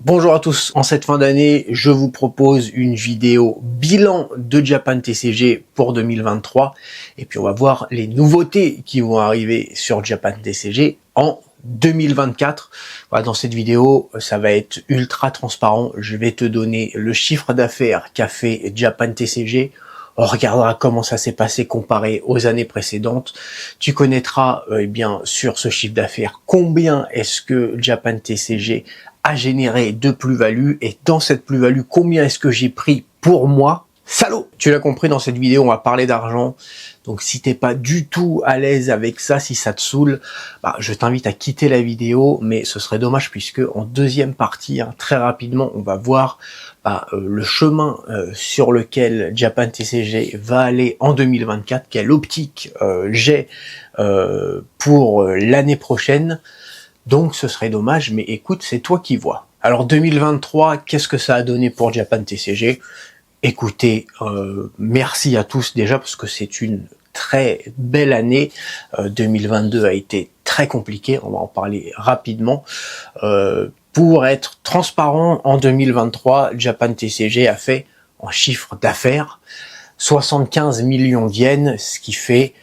Bonjour à tous, en cette fin d'année, je vous propose une vidéo bilan de Japan TCG pour 2023 et puis on va voir les nouveautés qui vont arriver sur Japan TCG en 2024. Voilà, dans cette vidéo, ça va être ultra transparent, je vais te donner le chiffre d'affaires qu'a fait Japan TCG. On regardera comment ça s'est passé comparé aux années précédentes. Tu connaîtras bien sur ce chiffre d'affaires combien est-ce que Japan TCG a généré de plus-value et dans cette plus-value combien est-ce que j'ai pris pour moi. Salaud! Tu l'as compris, dans cette vidéo on va parler d'argent. Donc si t'es pas du tout à l'aise avec ça, si ça te saoule, je t'invite à quitter la vidéo, mais ce serait dommage puisque en deuxième partie, très rapidement, on va voir le chemin sur lequel Japan TCG va aller en 2024, quelle optique j'ai pour l'année prochaine. Donc ce serait dommage, mais écoute, c'est toi qui vois. Alors 2023, qu'est-ce que ça a donné pour Japan TCG? Écoutez, merci à tous déjà parce que c'est une très belle année. 2022 a été très compliqué, on va en parler rapidement. Pour être transparent, en 2023, Japan TCG a fait en chiffre d'affaires 75 millions d'yens, ce qui fait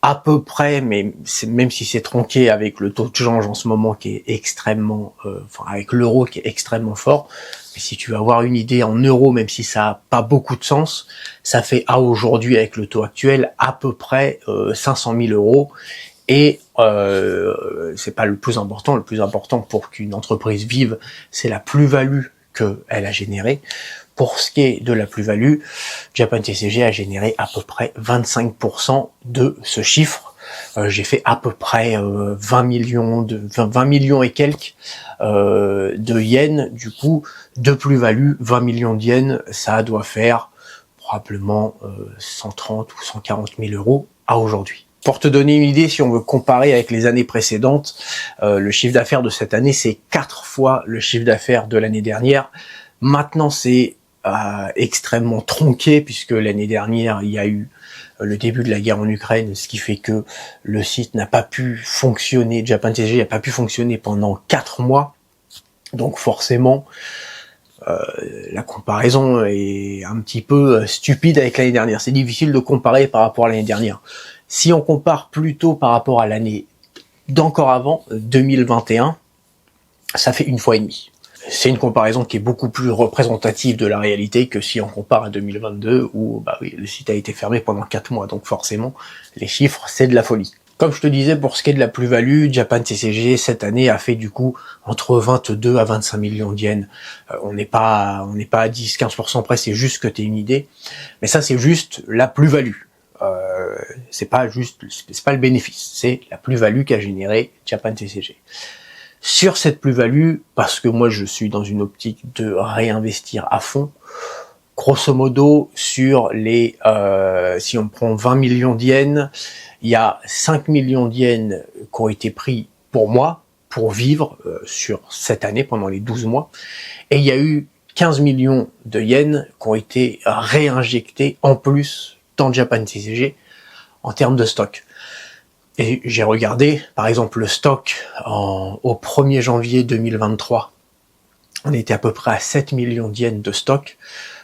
à peu près, mais même si c'est tronqué avec le taux de change en ce moment qui est extrêmement, avec l'euro qui est extrêmement fort, mais si tu veux avoir une idée en euros, même si ça a pas beaucoup de sens, ça fait à aujourd'hui avec le taux actuel à peu près 500 000 euros. Et c'est pas le plus important. Le plus important pour qu'une entreprise vive, c'est la plus-value qu'elle a générée. Pour ce qui est de la plus-value, Japan TCG a généré à peu près 25% de ce chiffre. J'ai fait à peu près 20 millions et quelques de yens. Du coup, de plus-value, 20 millions de yens, ça doit faire probablement 130 ou 140 000 euros à aujourd'hui. Pour te donner une idée, si on veut comparer avec les années précédentes, le chiffre d'affaires de cette année, c'est 4 fois le chiffre d'affaires de l'année dernière. Maintenant, c'est extrêmement tronqué puisque l'année dernière, il y a eu le début de la guerre en Ukraine, ce qui fait que le site n'a pas pu fonctionner, Japan TCG n'a pas pu fonctionner pendant 4 mois. Donc forcément, la comparaison est un petit peu stupide avec l'année dernière. C'est difficile de comparer par rapport à l'année dernière. Si on compare plutôt par rapport à l'année d'encore avant, 2021, ça fait 1,5 fois. C'est une comparaison qui est beaucoup plus représentative de la réalité que si on compare à 2022 où oui, le site a été fermé pendant 4 mois. Donc forcément, les chiffres, c'est de la folie. Comme je te disais, pour ce qui est de la plus-value, Japan TCG cette année a fait du coup entre 22 à 25 millions d'yens. On n'est pas à 10-15% près, c'est juste que tu aies une idée. Mais ça, c'est juste la plus-value. C'est pas le bénéfice, c'est la plus-value qu'a généré Japan TCG. Sur cette plus-value, parce que moi je suis dans une optique de réinvestir à fond, grosso modo sur les, si on prend 20 millions d'yens, il y a 5 millions d'yens qui ont été pris pour moi, pour vivre sur cette année pendant les 12 mois, et il y a eu 15 millions de yens qui ont été réinjectés en plus dans Japan TCG en termes de stock. Et j'ai regardé, par exemple, le stock au 1er janvier 2023. On était à peu près à 7 millions d'yens de stock.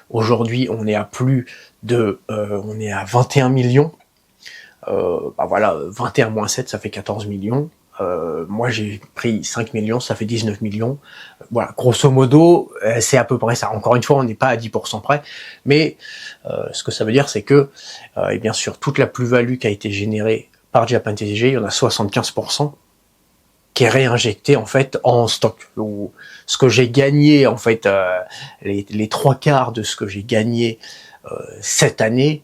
Aujourd'hui, on est à on est à 21 millions. 21 moins 7, ça fait 14 millions. Moi, j'ai pris 5 millions, ça fait 19 millions. Voilà, grosso modo, c'est à peu près ça. Encore une fois, on n'est pas à 10% près. Mais ce que ça veut dire, c'est que, et bien sûr, toute la plus-value qui a été générée par Japan TCG, il y en a 75% qui est réinjecté en fait en stock. Donc, ce que j'ai gagné en fait, les 3/4 de ce que j'ai gagné cette année,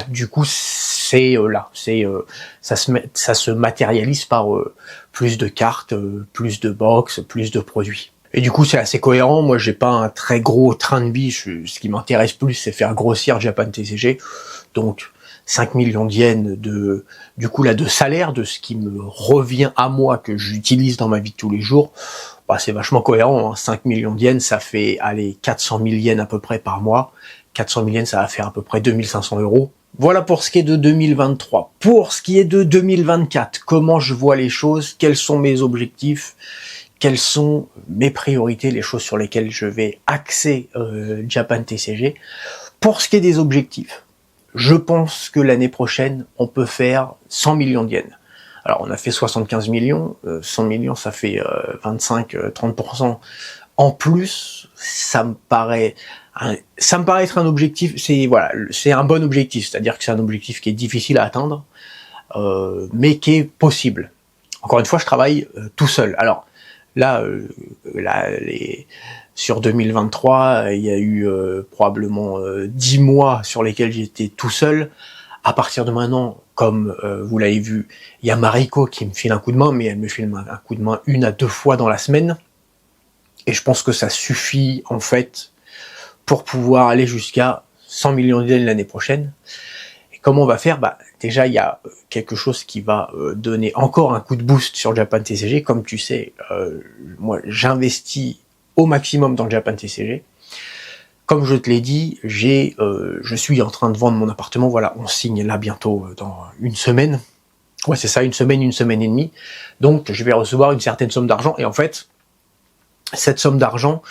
du coup c'est ça se matérialise par plus de cartes, plus de box, plus de produits. Et du coup c'est assez cohérent. Moi j'ai pas un très gros train de vie. Ce qui m'intéresse plus c'est faire grossir Japan TCG. Donc 5 millions d'yens de salaire, de ce qui me revient à moi, que j'utilise dans ma vie de tous les jours, c'est vachement cohérent, 5 millions d'yens, ça fait, 400 000 yens à peu près par mois. 400 000 yens, ça va faire à peu près 2500 euros. Voilà pour ce qui est de 2023. Pour ce qui est de 2024, comment je vois les choses, quels sont mes objectifs, quelles sont mes priorités, les choses sur lesquelles je vais axer Japan TCG. Pour ce qui est des objectifs, je pense que l'année prochaine, on peut faire 100 millions de yens. Alors, on a fait 75 millions, 100 millions, ça fait 25-30% en plus. Ça me paraît être un objectif, c'est un bon objectif, c'est-à-dire que c'est un objectif qui est difficile à atteindre, mais qui est possible. Encore une fois, je travaille tout seul. Alors, là, sur 2023, il y a eu probablement 10 mois sur lesquels j'étais tout seul. À partir de maintenant, comme vous l'avez vu, il y a Mariko qui me file un coup de main, mais elle me file un coup de main 1 à 2 fois dans la semaine. Et je pense que ça suffit, en fait, pour pouvoir aller jusqu'à 100 millions de yens l'année prochaine. Et comment on va faire? Déjà, il y a quelque chose qui va donner encore un coup de boost sur Japan TCG. Comme tu sais, moi, j'investis au maximum dans le Japan TCG. Comme je te l'ai dit, je suis en train de vendre mon appartement. Voilà, on signe là bientôt dans une semaine. Ouais, c'est ça, une semaine et demie. Donc, je vais recevoir une certaine somme d'argent. Et en fait, cette somme d'argent,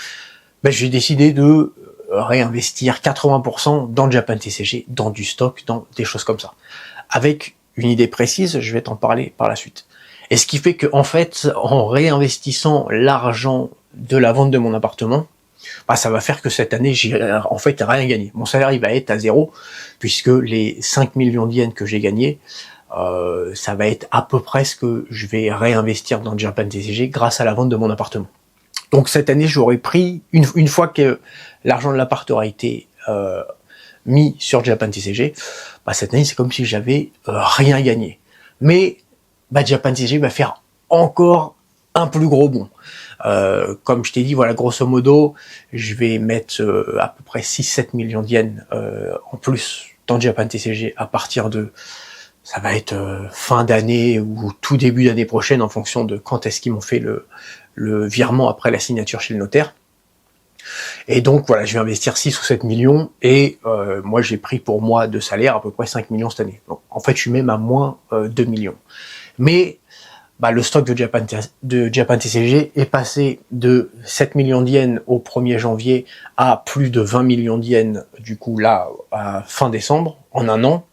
j'ai décidé de réinvestir 80% dans le Japan TCG, dans du stock, dans des choses comme ça. Avec une idée précise, je vais t'en parler par la suite. Et ce qui fait que, en fait, en réinvestissant l'argent de la vente de mon appartement, ça va faire que cette année, j'ai en fait rien gagné. Mon salaire, il va être à 0, puisque les 5 millions de yens que j'ai gagnés, ça va être à peu près ce que je vais réinvestir dans le Japan TCG grâce à la vente de mon appartement. Donc cette année, j'aurais pris, une fois que l'argent de l'appart aura été mis sur Japan TCG, cette année, c'est comme si j'avais rien gagné. Mais Japan TCG va faire encore un plus gros bond. Comme je t'ai dit, voilà, grosso modo, je vais mettre à peu près 6-7 millions de yens en plus dans Japan TCG à partir de, ça va être fin d'année ou tout début d'année prochaine en fonction de quand est-ce qu'ils m'ont fait le virement après la signature chez le notaire. Et donc voilà, je vais investir 6 ou 7 millions et moi j'ai pris pour moi de salaire à peu près 5 millions cette année. Donc, en fait, je suis même à moins 2 millions. Mais le stock de Japan TCG est passé de 7 millions de yens au 1er janvier à plus de 20 millions de yens, du coup là, à fin décembre, en un an.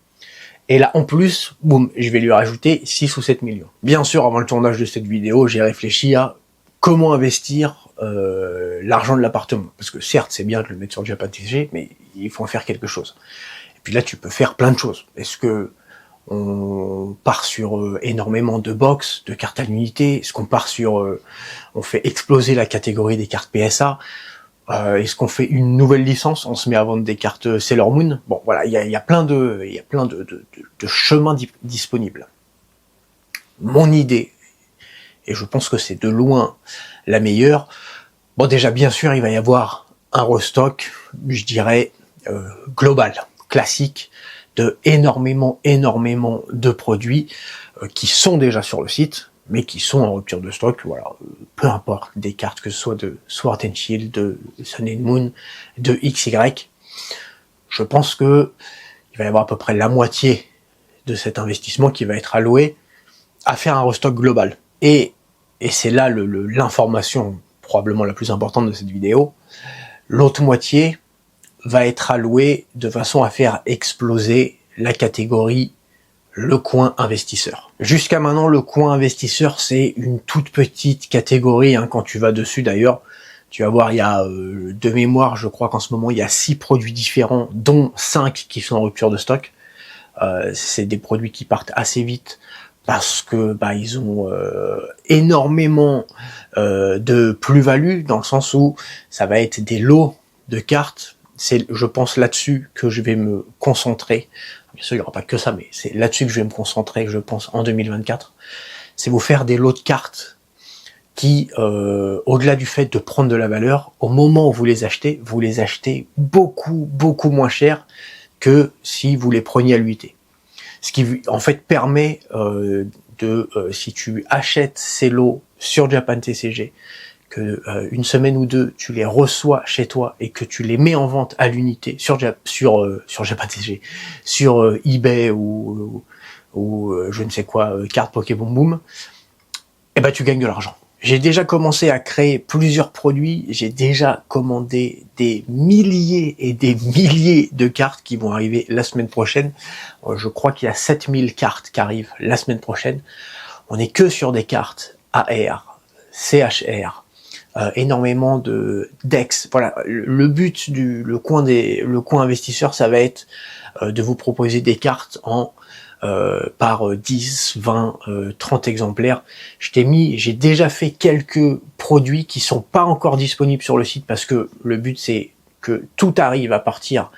Et là, en plus, boum, je vais lui rajouter 6 ou 7 millions. Bien sûr, avant le tournage de cette vidéo, j'ai réfléchi à comment investir l'argent de l'appartement. Parce que certes, c'est bien de le mettre sur Japan TCG, mais il faut en faire quelque chose. Et puis là, tu peux faire plein de choses. Est-ce que on part sur énormément de box, de cartes à l'unité? Est-ce qu'on part sur, on fait exploser la catégorie des cartes PSA? Est-ce qu'on fait une nouvelle licence? On se met à vendre des cartes Sailor Moon? Bon, voilà, il y a plein de chemins disponibles. Mon idée, et je pense que c'est de loin la meilleure, bon, déjà, bien sûr, il va y avoir un restock, je dirais, global, classique, de énormément de produits qui sont déjà sur le site, mais qui sont en rupture de stock, voilà, peu importe, des cartes que ce soit de Sword and Shield, de Sun and Moon, de XY, je pense que il va y avoir à peu près la moitié de cet investissement qui va être alloué à faire un restock global. Et c'est là l'information probablement la plus importante de cette vidéo, l'autre moitié va être alloué de façon à faire exploser la catégorie le coin investisseur. Jusqu'à maintenant, le coin investisseur, c'est une toute petite catégorie, quand tu vas dessus d'ailleurs, tu vas voir, il y a de mémoire, je crois qu'en ce moment, il y a 6 produits différents, dont 5 qui sont en rupture de stock. C'est des produits qui partent assez vite, parce que ils ont énormément de plus-value, dans le sens où ça va être des lots de cartes. C'est, je pense, là-dessus que je vais me concentrer. Bien sûr, il n'y aura pas que ça, mais c'est là-dessus que je vais me concentrer, je pense, en 2024. C'est vous faire des lots de cartes qui, au-delà du fait de prendre de la valeur, au moment où vous les achetez beaucoup moins cher que si vous les preniez à l'UIT. Ce qui, en fait, permet si tu achètes ces lots sur Japan TCG, que une semaine ou deux, tu les reçois chez toi et que tu les mets en vente à l'unité sur Japan TCG, sur eBay ou je ne sais quoi, carte Pokémon Boom, et tu gagnes de l'argent. J'ai déjà commencé à créer plusieurs produits, j'ai déjà commandé des milliers et des milliers de cartes qui vont arriver la semaine prochaine. Je crois qu'il y a 7000 cartes qui arrivent la semaine prochaine. On n'est que sur des cartes AR, CHR, énormément de DEX. Voilà, le but le coin investisseur, ça va être de vous proposer des cartes en par 10, 20, 30 exemplaires. J'ai déjà fait quelques produits qui sont pas encore disponibles sur le site parce que le but c'est que tout arrive à partir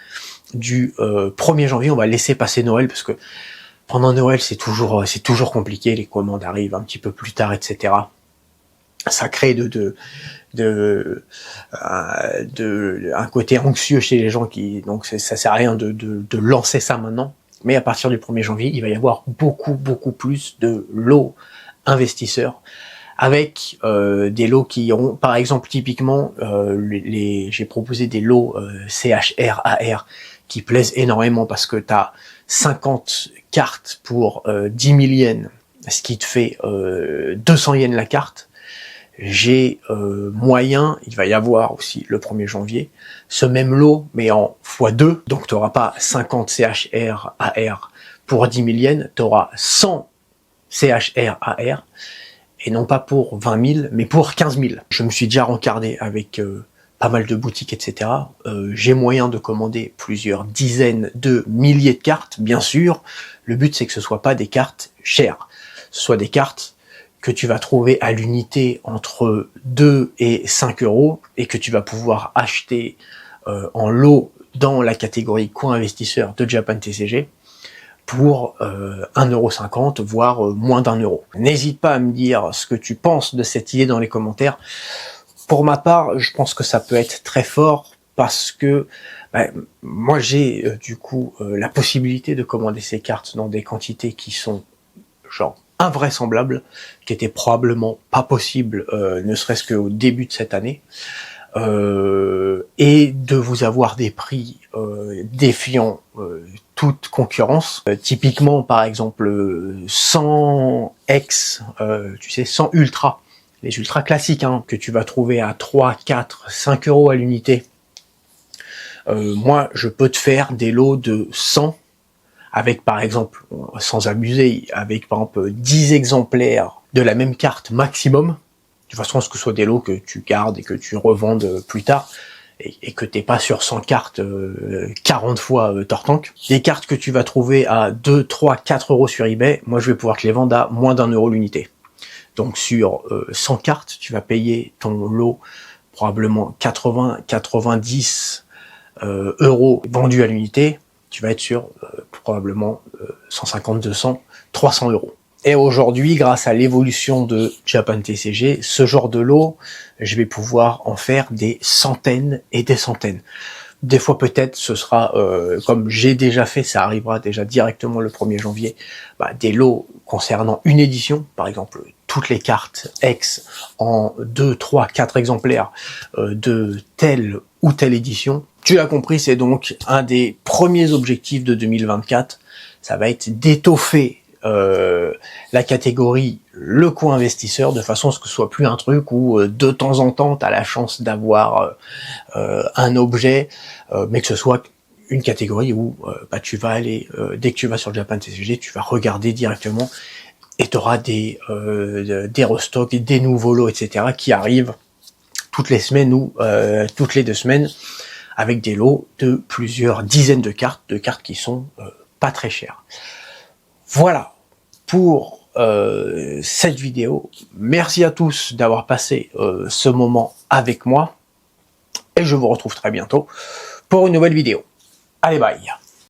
du 1er janvier. On va laisser passer Noël parce que pendant Noël c'est toujours compliqué, les commandes arrivent un petit peu plus tard, etc. Ça crée un côté anxieux chez les gens donc ça sert à rien de lancer ça maintenant. Mais à partir du 1er janvier, il va y avoir beaucoup plus de lots investisseurs avec des lots qui auront, par exemple, typiquement, j'ai proposé des lots CHR, AR qui plaisent énormément parce que tu as 50 cartes pour 10 000 yens, ce qui te fait 200 yens la carte. J'ai moyen, il va y avoir aussi le 1er janvier, ce même lot, mais en x2, donc tu n'auras pas 50 CHR AR pour 10 000 yens, tu auras 100 CHR AR, et non pas pour 20 000, mais pour 15 000. Je me suis déjà rencardé avec pas mal de boutiques, etc. J'ai moyen de commander plusieurs dizaines de milliers de cartes, bien sûr. Le but, c'est que ce soit pas des cartes chères, ce soit des cartes que tu vas trouver à l'unité entre 2 et 5 euros et que tu vas pouvoir acheter en lot dans la catégorie coin investisseur de Japan TCG pour 1,50 €, voire moins d'1 €. N'hésite pas à me dire ce que tu penses de cette idée dans les commentaires. Pour ma part, je pense que ça peut être très fort parce que moi j'ai du coup la possibilité de commander ces cartes dans des quantités qui sont genre invraisemblable, qui était probablement pas possible, ne serait-ce qu'au début de cette année, et de vous avoir des prix défiant toute concurrence. Typiquement, par exemple, 100 X, tu sais, 100 Ultra, les Ultra classiques, hein, que tu vas trouver à 3, 4, 5 € à l'unité. Moi, je peux te faire des lots de 100 avec, par exemple, sans abuser, avec par exemple 10 exemplaires de la même carte maximum, de façon à ce que ce soit des lots que tu gardes et que tu revendes plus tard, et que t'es pas sur 100 cartes 40 fois Tortank. Des cartes que tu vas trouver à 2, 3, 4 € sur eBay, moi je vais pouvoir te les vendre à moins d'1 € l'unité. Donc sur 100 cartes, tu vas payer ton lot probablement 80, 90 € vendus à l'unité. Tu vas être sur probablement 150, 200, 300 €. Et aujourd'hui, grâce à l'évolution de Japan TCG, ce genre de lot, je vais pouvoir en faire des centaines et des centaines. Des fois peut-être ce sera, comme j'ai déjà fait, ça arrivera déjà directement le 1er janvier, des lots concernant une édition, par exemple toutes les cartes X en 2, 3, 4 exemplaires de telle ou telle édition. Tu l'as compris, c'est donc un des premiers objectifs de 2024, ça va être d'étoffer la catégorie le coin investisseur de façon à ce que ce soit plus un truc où de temps en temps tu as la chance d'avoir un objet, mais que ce soit une catégorie où tu vas aller, dès que tu vas sur Japan TCG, tu vas regarder directement et tu auras des restocks, des nouveaux lots, etc. qui arrivent toutes les semaines ou toutes les 2 semaines avec des lots de plusieurs dizaines de cartes qui sont pas très chères. Voilà pour cette vidéo. Merci à tous d'avoir passé ce moment avec moi et je vous retrouve très bientôt pour une nouvelle vidéo. Allez, bye!